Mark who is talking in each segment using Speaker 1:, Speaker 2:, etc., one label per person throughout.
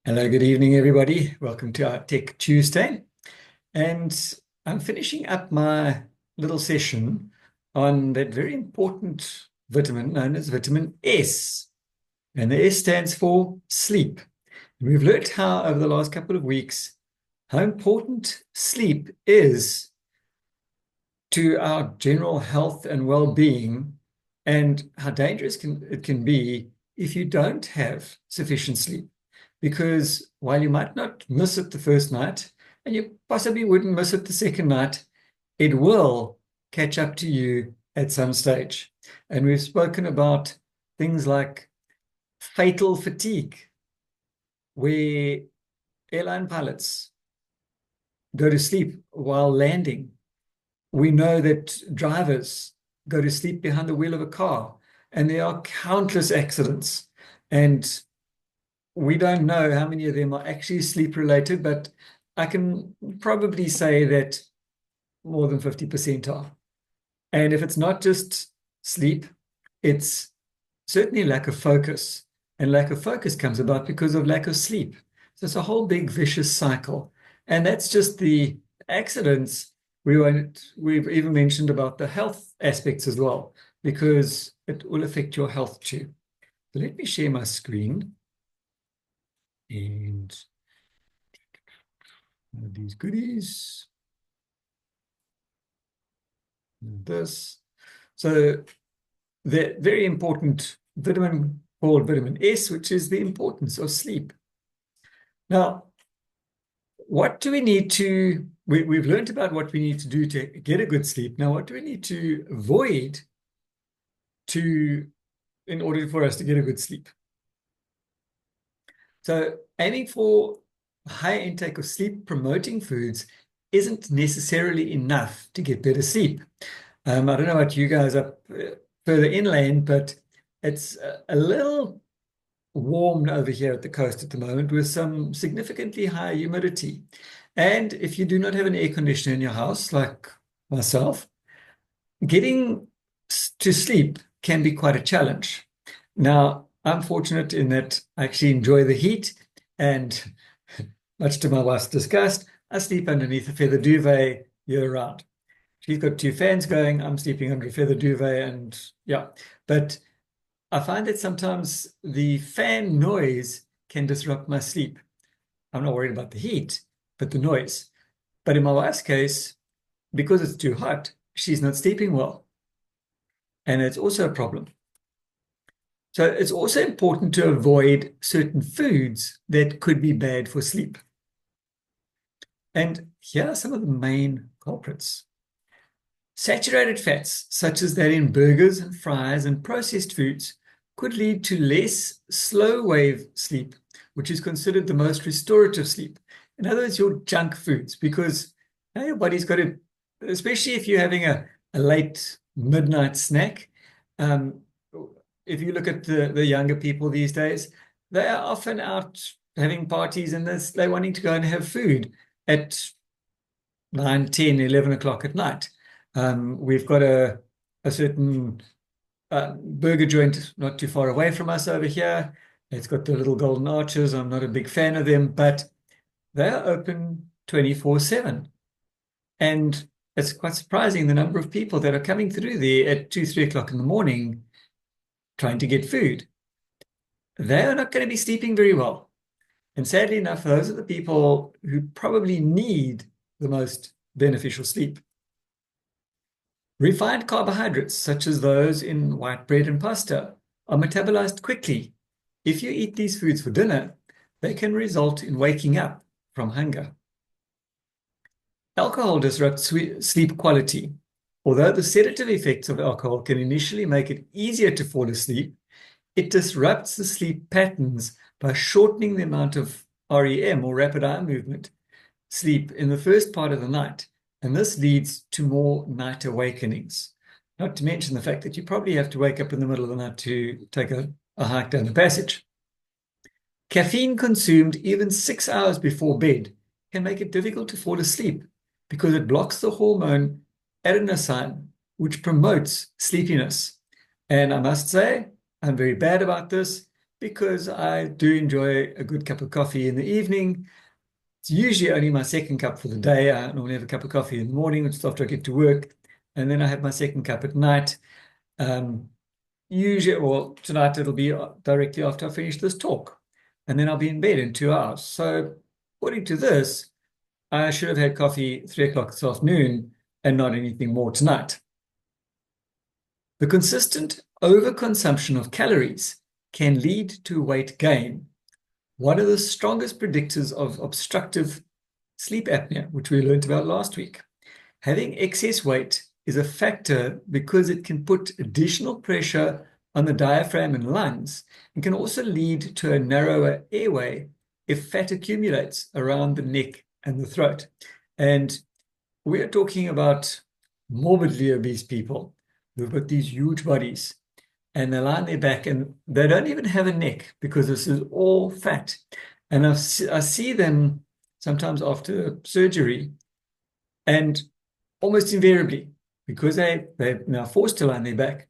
Speaker 1: Hello, good evening, everybody. Welcome to our Tech Tuesday. And I'm finishing up my little session on that very important vitamin known as vitamin S. And the S stands for sleep. And we've learned how, over the last couple of weeks, how important sleep is to our general health and well-being, and how dangerous it can be if you don't have sufficient sleep. Because while you might not miss it the first night, and you possibly wouldn't miss it the second night, it will catch up to you at some stage. And we've spoken about things like fatal fatigue, where airline pilots go to sleep while landing. We know that drivers go to sleep behind the wheel of a car, and there are countless accidents. And we don't know how many of them are actually sleep related, but I can probably say that more than 50% are. And if it's not just sleep, it's certainly lack of focus. And lack of focus comes about because of lack of sleep. So it's a whole big vicious cycle. And that's just the accidents. We've even mentioned about the health aspects as well, because it will affect your health too. So let me share my screen. And these goodies. And this. So the very important vitamin called vitamin S, which is the importance of sleep. Now, what do we need to, we've learned about what we need to do to get a good sleep. Now, what do we need to avoid in order for us to get a good sleep? So aiming for high intake of sleep-promoting foods isn't necessarily enough to get better sleep. I don't know about you guys up further inland, but it's a little warm over here at the coast at the moment with some significantly higher humidity. And if you do not have an air conditioner in your house, like myself, getting to sleep can be quite a challenge. Now, I'm fortunate in that I actually enjoy the heat, and much to my wife's disgust, I sleep underneath a feather duvet year round. She's got two fans going, I'm sleeping under a feather duvet, and yeah. But I find that sometimes the fan noise can disrupt my sleep. I'm not worried about the heat, but the noise. But in my wife's case, because it's too hot, she's not sleeping well. And it's also a problem. So it's also important to avoid certain foods that could be bad for sleep. And here are some of the main culprits. Saturated fats, such as that in burgers and fries and processed foods, could lead to less slow wave sleep, which is considered the most restorative sleep. In other words, your junk foods, because your body's got to, especially if you're having a late midnight snack. If you look at the younger people these days, they are often out having parties and they're wanting to go and have food at 9, 10, 11 o'clock at night. We've got a certain burger joint not too far away from us over here. It's got the little golden arches. I'm not a big fan of them, but they're open 24/7. And it's quite surprising the number of people that are coming through there at 2, 3 o'clock in the morning trying to get food. They are not going to be sleeping very well. And sadly enough, those are the people who probably need the most beneficial sleep. Refined carbohydrates, such as those in white bread and pasta, are metabolized quickly. If you eat these foods for dinner, they can result in waking up from hunger. Alcohol disrupts sleep quality. Although the sedative effects of alcohol can initially make it easier to fall asleep, it disrupts the sleep patterns by shortening the amount of REM, or rapid eye movement, sleep in the first part of the night. And this leads to more night awakenings. Not to mention the fact that you probably have to wake up in the middle of the night to take a hike down the passage. Caffeine consumed even 6 hours before bed can make it difficult to fall asleep because it blocks the hormone adenosine, which promotes sleepiness. And I must say, I'm very bad about this because I do enjoy a good cup of coffee in the evening. It's usually only my second cup for the day. I normally have a cup of coffee in the morning, which is after I get to work, and then I have my second cup at night. Um, Usually, well, tonight it'll be directly after I finish this talk, and then I'll be in bed in 2 hours. So, according to this, I should have had coffee 3 o'clock this afternoon and not anything more tonight. The consistent overconsumption of calories can lead to weight gain, one of the strongest predictors of obstructive sleep apnea, which we learned about last week. Having excess weight is a factor because it can put additional pressure on the diaphragm and lungs and can also lead to a narrower airway if fat accumulates around the neck and the throat. And we are talking about morbidly obese people who've got these huge bodies and they lie on their back and they don't even have a neck because this is all fat. And I see them sometimes after surgery, and almost invariably, because they're now forced to lie on their back,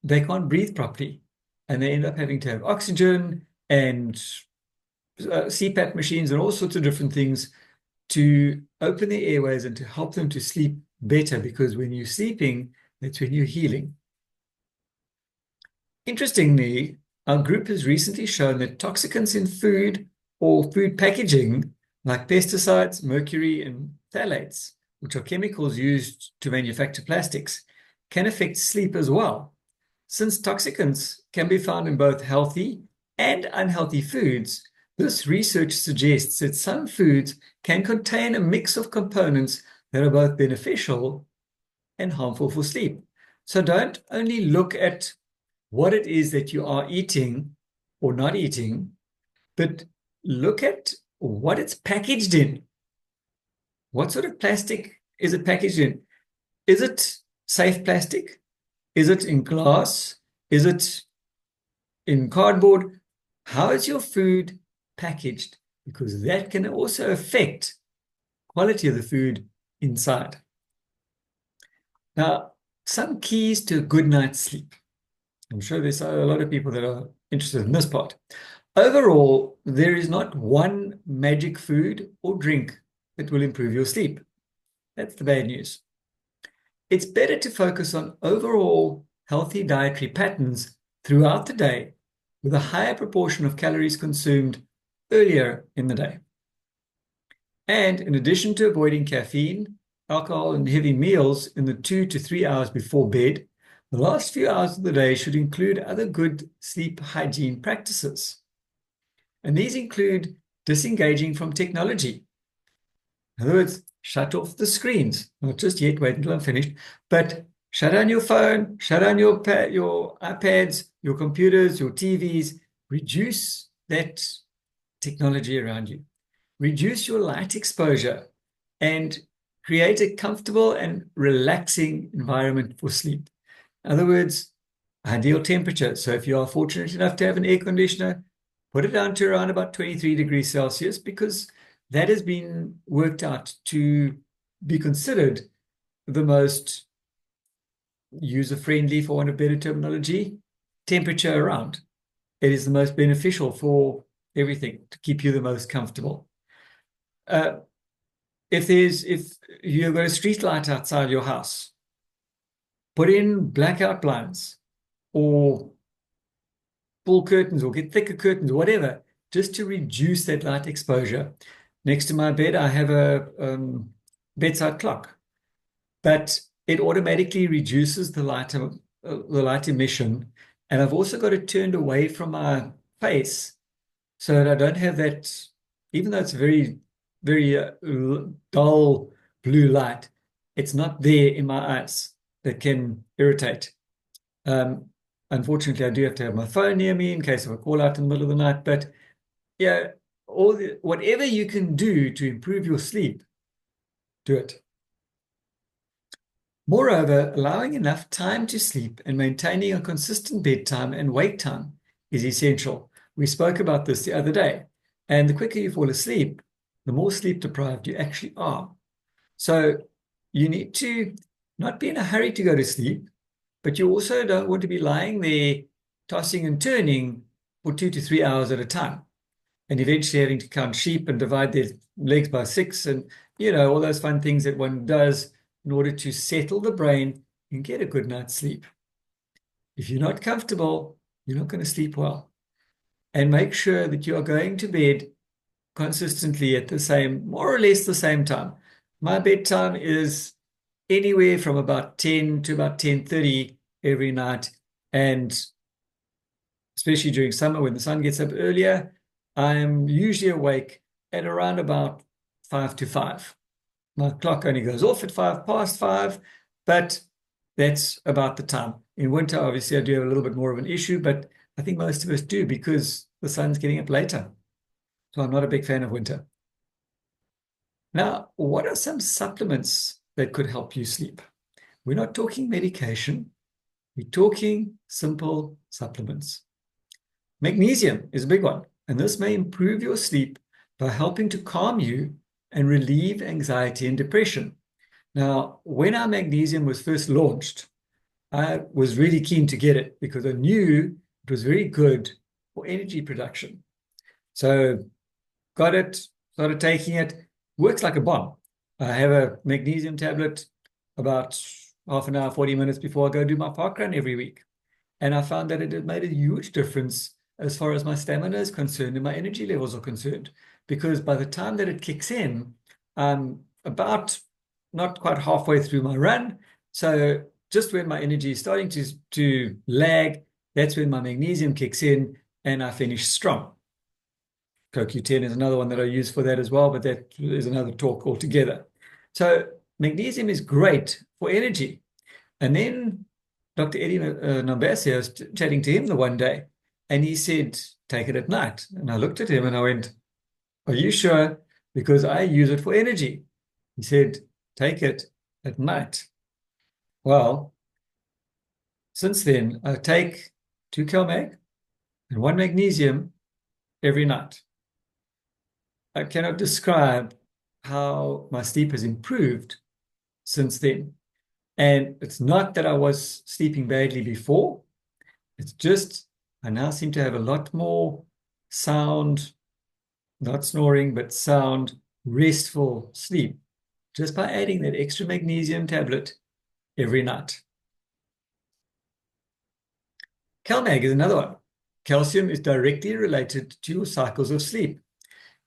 Speaker 1: they can't breathe properly. And they end up having to have oxygen and CPAP machines and all sorts of different things to open their airways and to help them to sleep better, because when you're sleeping, that's when you're healing. Interestingly, our group has recently shown that toxicants in food or food packaging, like pesticides, mercury, and phthalates, which are chemicals used to manufacture plastics, can affect sleep as well. Since toxicants can be found in both healthy and unhealthy foods, this research suggests that some foods can contain a mix of components that are both beneficial and harmful for sleep. So don't only look at what it is that you are eating or not eating, but look at what it's packaged in. What sort of plastic is it packaged in? Is it safe plastic? Is it in glass? Is it in cardboard? How is your food packaged? Because that can also affect quality of the food inside. Now, some keys to a good night's sleep. I'm sure there's a lot of people that are interested in this part. Overall, there is not one magic food or drink that will improve your sleep. That's the bad news. It's better to focus on overall healthy dietary patterns throughout the day with a higher proportion of calories consumed earlier in the day. And in addition to avoiding caffeine, alcohol, and heavy meals in the 2 to 3 hours before bed, the last few hours of the day should include other good sleep hygiene practices. And these include disengaging from technology. In other words, shut off the screens. Not just yet, wait until I'm finished, but shut down your phone, shut down your iPads, your computers, your TVs. Reduce that technology around you. Reduce your light exposure and create a comfortable and relaxing environment for sleep. In other words, ideal temperature. So if you are fortunate enough to have an air conditioner, put it down to around about 23 degrees Celsius, because that has been worked out to be considered the most user-friendly, for want of better terminology, temperature around. It is the most beneficial for everything to keep you the most comfortable. If you've got a street light outside your house, put in blackout blinds or pull curtains or get thicker curtains, whatever, just to reduce that light exposure. Next to my bed, I have a bedside clock, but it automatically reduces the light emission. And I've also got it turned away from my face so that I don't have that, even though it's very, very dull blue light, it's not there in my eyes that can irritate. Unfortunately, I do have to have my phone near me in case of a call out in the middle of the night. But yeah, whatever you can do to improve your sleep, do it. Moreover, allowing enough time to sleep and maintaining a consistent bedtime and wake time is essential. We spoke about this the other day. And the quicker you fall asleep, the more sleep deprived you actually are. So you need to not be in a hurry to go to sleep, but you also don't want to be lying there tossing and turning for 2 to 3 hours at a time, and eventually having to count sheep and divide their legs by 6, and all those fun things that one does in order to settle the brain and get a good night's sleep. If you're not comfortable, you're not going to sleep well. And make sure that you are going to bed consistently at more or less the same time. My bedtime is anywhere from about 10 to about 10:30 every night. And especially during summer when the sun gets up earlier, I'm usually awake at around about 5 to 5. My clock only goes off at 5 past 5, but that's about the time. In winter, obviously, I do have a little bit more of an issue, but I think most of us do because the sun's getting up later. So I'm not a big fan of winter. Now, what are some supplements that could help you sleep? We're not talking medication. We're talking simple supplements. Magnesium is a big one, and this may improve your sleep by helping to calm you and relieve anxiety and depression. Now, when our magnesium was first launched, I was really keen to get it because I knew it was very good for energy production. So got it, started taking it, works like a bomb. I have a magnesium tablet about half an hour, 40 minutes before I go do my park run every week. And I found that it had made a huge difference as far as my stamina is concerned and my energy levels are concerned. Because by the time that it kicks in, I'm about not quite halfway through my run. So just when my energy is starting to lag, that's when my magnesium kicks in and I finish strong. CoQ10 is another one that I use for that as well, but that is another talk altogether. So magnesium is great for energy. And then Dr. Eddie Nambasi, I was chatting to him the one day, and he said, take it at night. And I looked at him and I went, are you sure? Because I use it for energy. He said, take it at night. Well, since then, I take 2 CalMag and 1 magnesium every night. I cannot describe how my sleep has improved since then. And it's not that I was sleeping badly before. It's just I now seem to have a lot more sound, not snoring, but sound, restful sleep just by adding that extra magnesium tablet every night. CalMag is another one. Calcium is directly related to your cycles of sleep.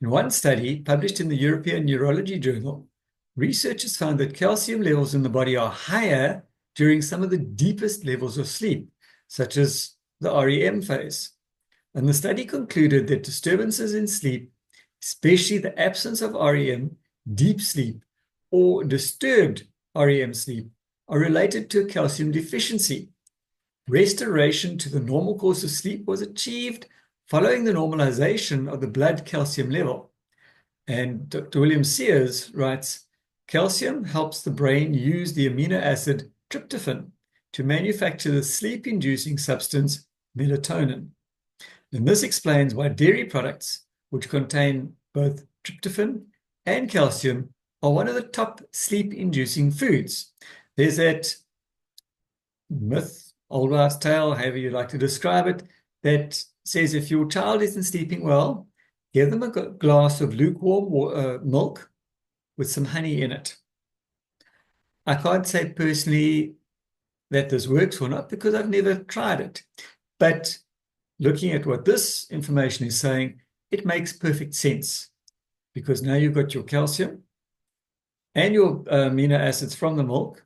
Speaker 1: In one study published in the European Neurology Journal, researchers found that calcium levels in the body are higher during some of the deepest levels of sleep, such as the REM phase. And the study concluded that disturbances in sleep, especially the absence of REM, deep sleep, or disturbed REM sleep, are related to a calcium deficiency. Restoration to the normal course of sleep was achieved following the normalization of the blood calcium level. And Dr. William Sears writes, calcium helps the brain use the amino acid tryptophan to manufacture the sleep-inducing substance melatonin. And this explains why dairy products, which contain both tryptophan and calcium, are one of the top sleep-inducing foods. There's that myth, old wives' tale, however you like to describe it, that says if your child isn't sleeping well, give them a glass of lukewarm milk with some honey in it. I can't say personally that this works or not because I've never tried it. But looking at what this information is saying, it makes perfect sense because now you've got your calcium and your amino acids from the milk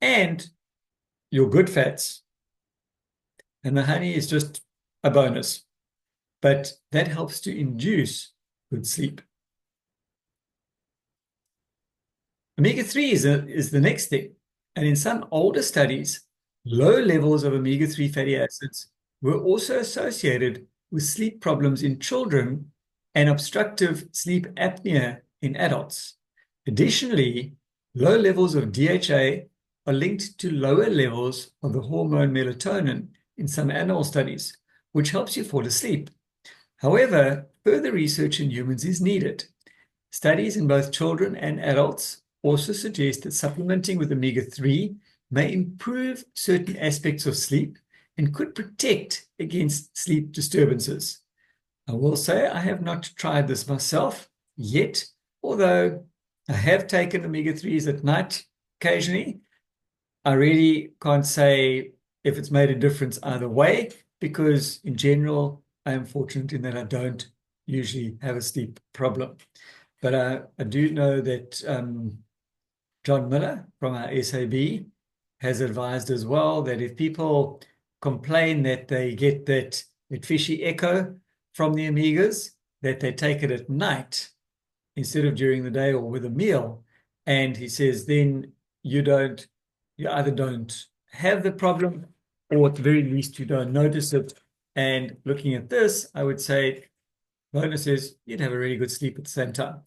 Speaker 1: and your good fats. And the honey is just a bonus, but that helps to induce good sleep. Omega-3 is the next thing. And in some older studies, low levels of omega-3 fatty acids were also associated with sleep problems in children and obstructive sleep apnea in adults. Additionally, low levels of DHA are linked to lower levels of the hormone melatonin in some animal studies, which helps you fall asleep. However, further research in humans is needed. Studies in both children and adults also suggest that supplementing with omega-3 may improve certain aspects of sleep, and could protect against sleep disturbances. I will say I have not tried this myself yet, although I have taken omega-3s at night occasionally. I really can't say if it's made a difference either way, because in general, I am fortunate in that I don't usually have a sleep problem. But I do know that John Miller from our SAB has advised as well that if people complain that they get that fishy echo from the omegas, that they take it at night instead of during the day or with a meal. And he says then you either don't have the problem, or at the very least you don't notice it. And looking at this, I would say bonus is you'd have a really good sleep at the same time.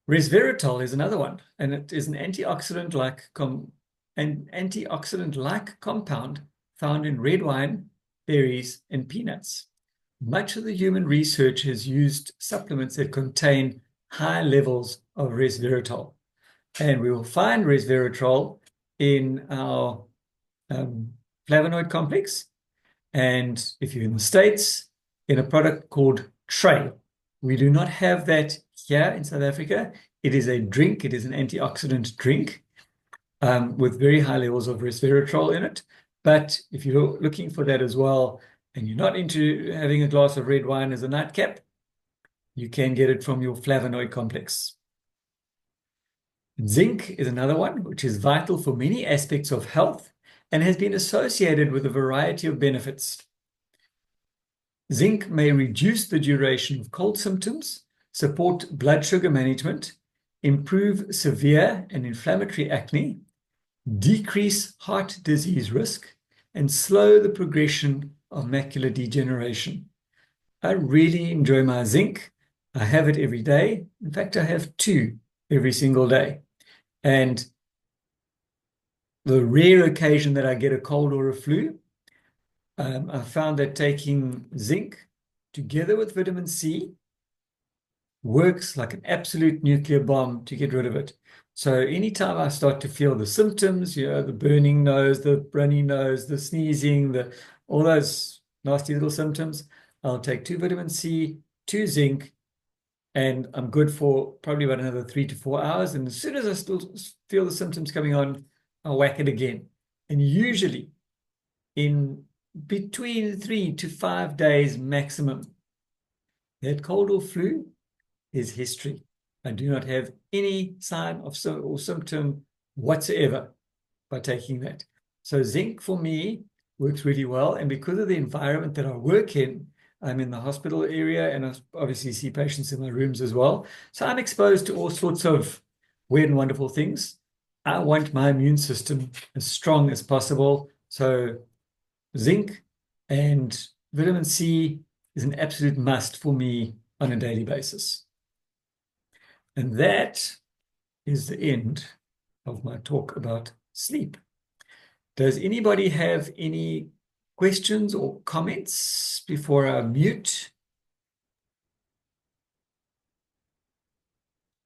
Speaker 1: Resveratrol is another one, and it is an antioxidant-like compound found in red wine, berries, and peanuts. Much of the human research has used supplements that contain high levels of resveratrol, and we will find resveratrol in our flavonoid complex, and if you're in the States, in a product called Tray. We do not have that here in South Africa. It is a drink. It is an antioxidant drink with very high levels of resveratrol in it. But if you're looking for that as well, and you're not into having a glass of red wine as a nightcap, you can get it from your flavonoid complex. Zinc is another one, which is vital for many aspects of health and has been associated with a variety of benefits. Zinc may reduce the duration of cold symptoms, support blood sugar management, improve severe and inflammatory acne, decrease heart disease risk, and slow the progression of macular degeneration. I really enjoy my zinc. I have it every day. In fact, I have 2 every single day. And the rare occasion that I get a cold or a flu, I found that taking zinc together with vitamin C works like an absolute nuclear bomb to get rid of it. So anytime I start to feel the symptoms, the burning nose, the runny nose, the sneezing, all those nasty little symptoms, I'll take 2 vitamin C, 2 zinc, and I'm good for probably about another 3 to 4 hours. And as soon as I still feel the symptoms coming on, I'll whack it again. And usually in between 3 to 5 days maximum, that cold or flu is history. I do not have any sign of or symptom whatsoever by taking that. So zinc for me works really well. And because of the environment that I work in, I'm in the hospital area, and I obviously see patients in my rooms as well. So I'm exposed to all sorts of weird and wonderful things. I want my immune system as strong as possible. So zinc and vitamin C is an absolute must for me on a daily basis. And that is the end of my talk about sleep. Does anybody have any questions or comments before I mute